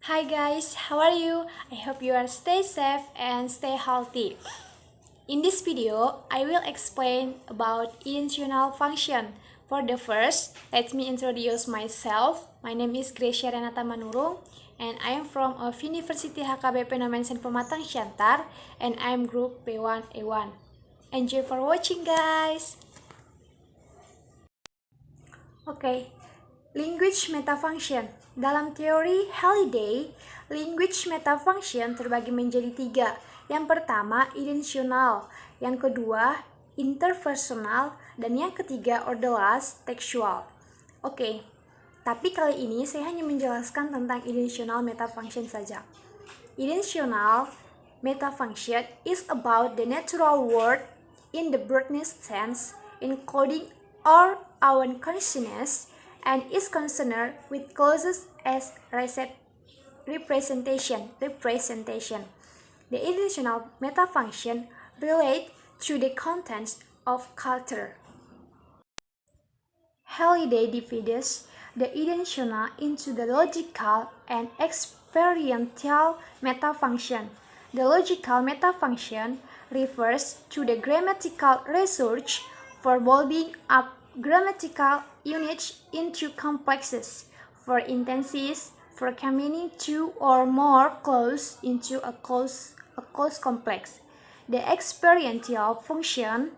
Hi guys, how are you? I hope you are stay safe and stay healthy. In this video, I will explain about Ideational function. For the first, let me introduce myself. My name is Gracia Renata Manurung and I am from of University HKBP Nomensen Pematang Siantar and I am group B1A1. Enjoy for watching guys! Okay, language metafunction. Dalam teori Halliday, language metafunction terbagi menjadi tiga. Yang pertama, intentional. Yang kedua, interpersonal. Dan yang ketiga, or the last, textual. Oke, tapi kali ini saya hanya menjelaskan tentang intentional metafunction saja. Intentional metafunction is about the natural world in the broadest sense, including our own consciousness, and is concerned with causes as representation. The intentional metafunction relates to the contents of culture. Halliday divides the intentional into the logical and experiential metafunction. The logical metafunction refers to the grammatical research for building up grammatical units into complexes, for instances, for combining two or more clauses into a clause complex. The experiential function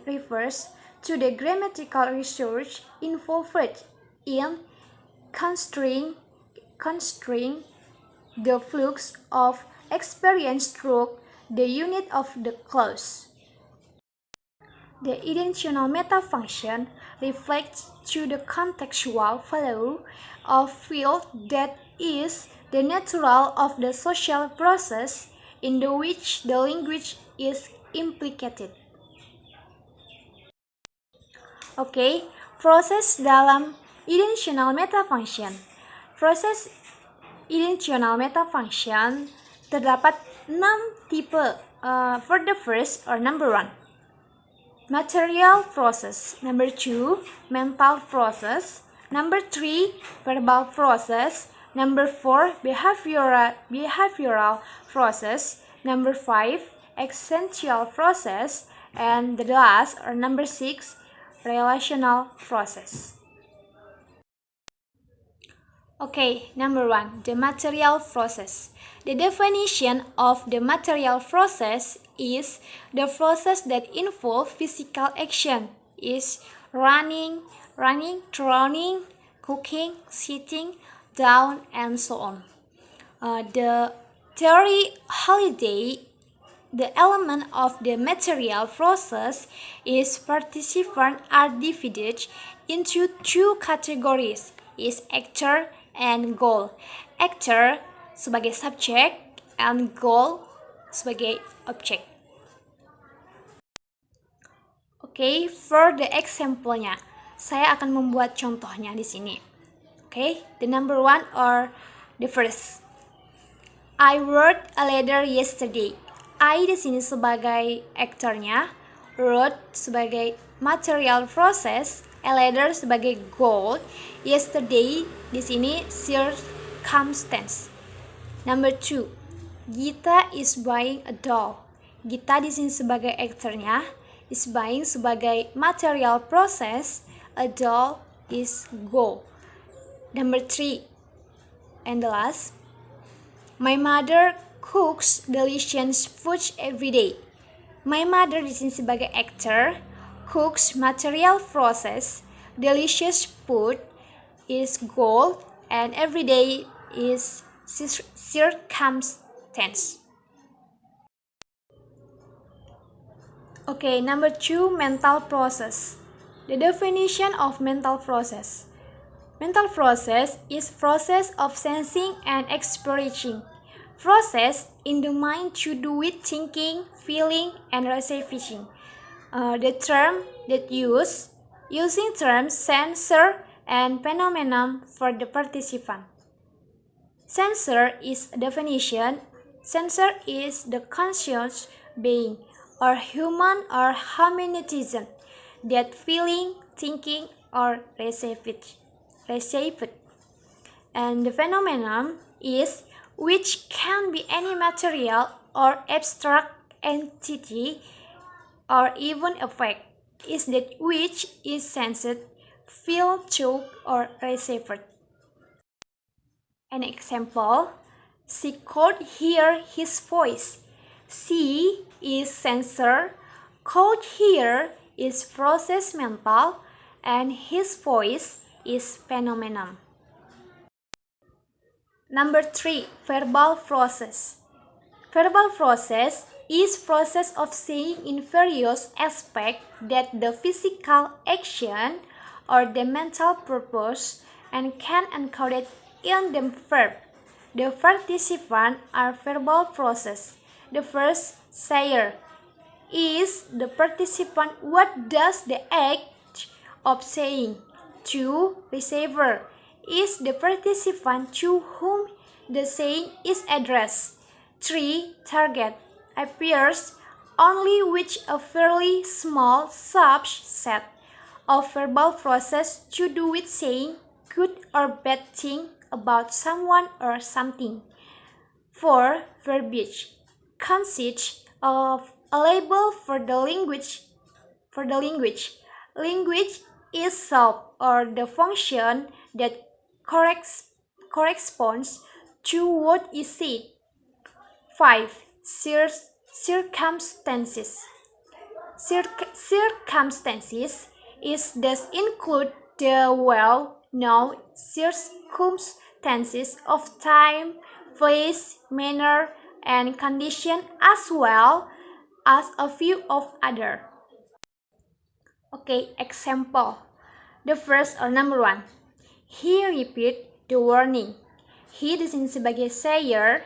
refers to the grammatical research involved in constraining the flux of experience through the unit of the clause. The intentional metafunction reflects to the contextual value of field that is the natural of the social process in which the language is implicated. Oke, proses dalam intentional metafunction. Proses intentional metafunction terdapat 6 tipe. For the first, or number 1, material process. Number 2, mental process. Number 3, verbal process. Number 4, behavioral process. Number 5, existential process. And the last, or number 6, relational process. Okay, number 1, the material process. The definition of the material process is the process that involves physical action, is running, drowning, cooking, sitting down, and so on. The theory Halliday, the element of the material process is participants are divided into 2 categories, is actor and goal. Actor sebagai subjek and goal sebagai objek. Oke, for the example-nya, saya akan membuat contohnya di sini. Oke, the number 1 or the first. I wrote a letter yesterday. I di sini sebagai aktornya, wrote sebagai material process, a letter sebagai goal, yesterday di sini circumstance. Number 2, Gita is buying a doll. Gita di sini sebagai aktornya, is buying sebagai material process, a doll is goal. Number 3, and the last, my mother cooks delicious food every day. My mother di sini sebagai actor, cooks material process, delicious food is goal, and every day is circumstance. Okay, number 2, mental process. The definition of mental process. Mental process is process of sensing and experiencing. Process in the mind to do with thinking, feeling, and receiving. The term that using terms sensor and phenomenon for the participant. Sensor is a definition. Sensor is the conscious being or human or humanitization that feeling, thinking, or received. And the phenomenon is which can be any material or abstract entity or even a fact, is that which is sensed, felt, touched, or received. An example, she could hear his voice. She is sensor, could hear is process mental, and his voice is phenomenon. Number 3, verbal process. Verbal process is process of saying in various aspects that the physical action or the mental purpose and can encode in the verb. The participants are verbal process. The first, sayer, is the participant what does the act of saying. 2, receiver, is the participant to whom the saying is addressed. 3, target, appears only with a fairly small subset of verbal process to do with saying good or bad thing about someone or something. 4, verbiage, consists of a label for the language. Language itself or the function that corresponds to what is said. 5, circumstances. Circumstances is thus include the well-known circumstances of time, place, manner, and condition as well as a few of other. Okay, example. The first or number 1. He repeat the warning. He di sini sebagai sayer,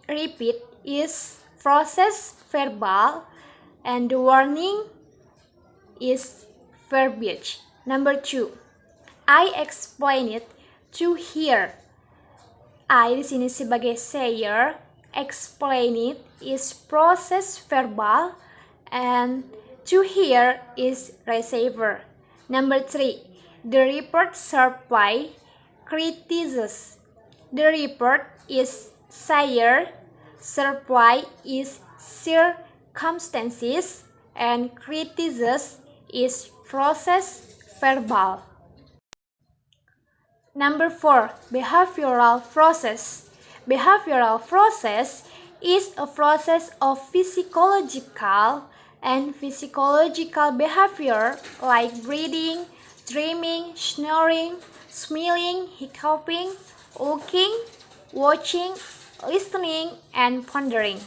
repeat is process verbal and the warning is verbiage. Number 2. I explain it to hear. I di sini sebagai sayer, explain it is process verbal and to hear is receiver. Number 3. The report supply criticizes. The report is sayer, supply is circumstances, and criticizes is process verbal. Number 4. Behavioral process. Behavioral process is a process of physiological and physiological behavior like breathing, dreaming, snoring, smiling, hiccuping, looking, watching, listening, and pondering.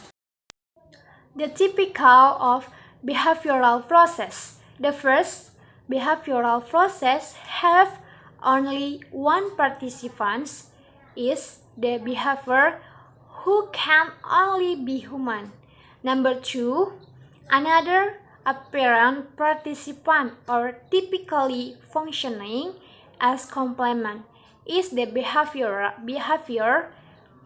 The typical of behavioral process. The first, behavioral process have only one participant is the behavior who can only be human. Number 2, another apparent participant or typically functioning as complement is the behavior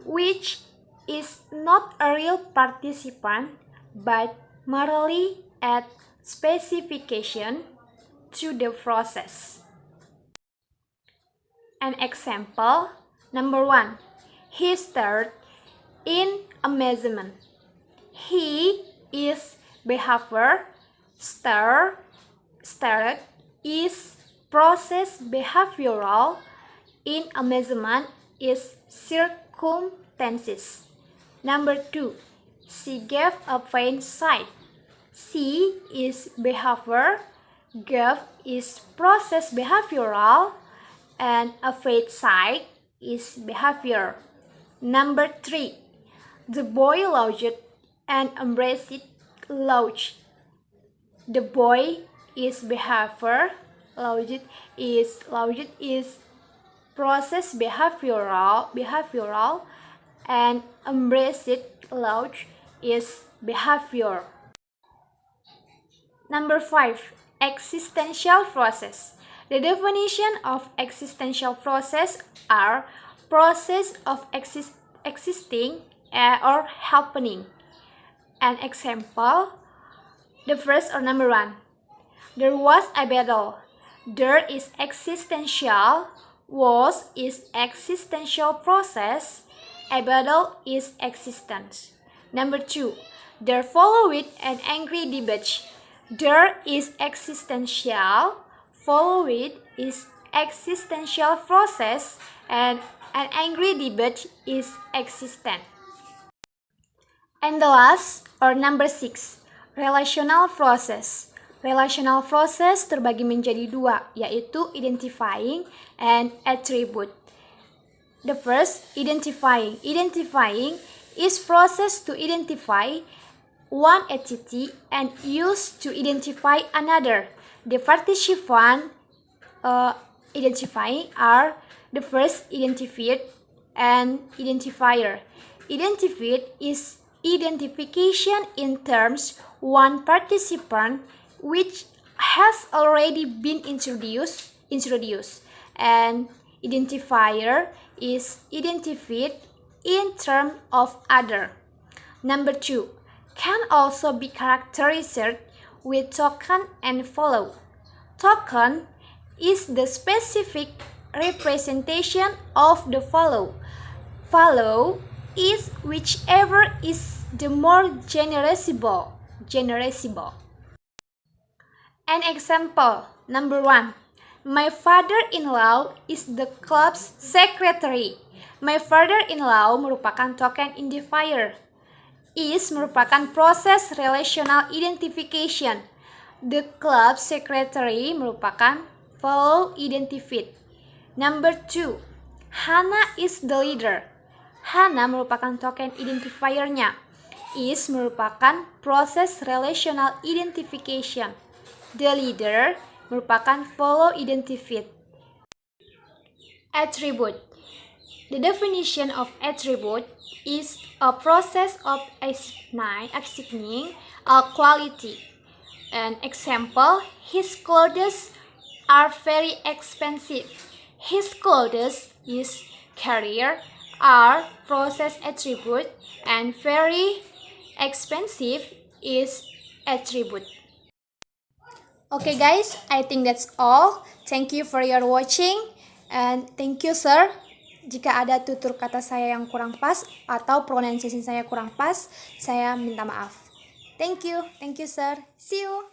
which is not a real participant but merely adds specification to the process. An example, number 1, he stared in amazement. He is behavior, stared is process behavioral, in amazement is circumstances. Number 2, she gave a faint sigh. She is behavior, gave is process behavioral, and a faint sigh is behavior. Number 3, the boy laughed and embraced lauch. The boy is behavior, laughed is process behavioral, and embraced lauch is behavior. Number 5, existential process. The definition of existential process are process of existing or happening. An example, the first or number 1, there was a battle. There is existential, was is existential process, A battle is existence. Number 2. There followed an angry debate. There is existential, followed is existential process, and an angry debate is existent. And the last, or number 6, relational process. Relational process terbagi menjadi dua, yaitu identifying and attribute. The first, identifying. Identifying is process to identify one entity and used to identify another. The participant identifying are the first identified and identifier. Identified is identification in terms one participant which has already been introduced, and identifier is identified in terms of other. Number 2, can also be characterized with token and follow. Token is the specific representation of the follow. Follow is whichever is the more generalizable. An example, number 1. My father-in-law is the club's secretary. My father-in-law merupakan token identifier. Is merupakan proses relational identification. The club secretary merupakan follow identified. Number 2. Hana is the leader. Hana merupakan token identifiernya. Is merupakan proses relational identification. The leader merupakan follow identified. Attribute. The definition of attribute is a process of assigning a quality. An example, his clothes are very expensive. His clothes is carrier are process attribute and very expensive is attribute. Okay guys, I think that's all. Thank you for your watching and thank you sir. Jika ada tutur kata saya yang kurang pas atau pronunciation saya kurang pas, saya minta maaf. Thank you sir. See you.